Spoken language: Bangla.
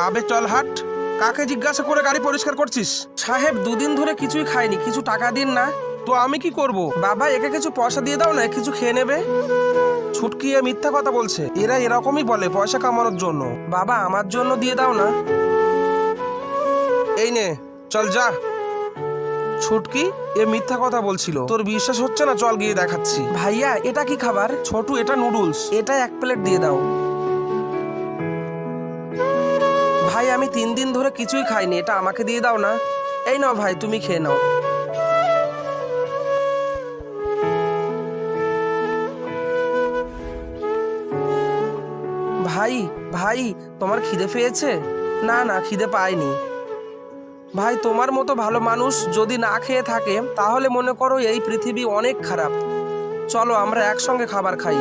আবে চল হাট। কাকে জিজ্ঞাসা করে গাড়ি পরিষ্কার করছিস? সাহেব, দুদিন ধরে কিছুই খাইনি, কিছু টাকা দিন না। তো আমি কি করব? বাবা, একে কিছু পয়সা দিয়ে দাও না, কিছু খেয়ে নেবে। ছুটকি এ মিথ্যা কথা বলছে। এরা এরকমই বলে পয়সা কামানোর জন্য। বাবা, আমার জন্য দিয়ে দাও না। এই নে, চল যা। ছুটকি এ মিথ্যা কথা বলছিল। তোর বিশ্বাস হচ্ছে না? চল গিয়ে দেখাচ্ছি। ভাইয়া, এটা কি খাবার? ছোটু, এটা নুডলস। এটা 1 প্লেট দিয়ে দাও। ভাই, আমি 3 দিন ধরে কিছুই খাইনি, এটা আমাকে দিয়ে দাও না। এই নাও ভাই, তুমি খেয়ে নাও। ভাই, ভাই, তোমার খিদে পেয়েছে? না না, খিদে পাইনি। ভাই, তোমার মতো ভালো মানুষ যদি না খেয়ে থাকে তাহলে মনে করো এই পৃথিবী অনেক খারাপ। চলো আমরা একসঙ্গে খাবার খাই।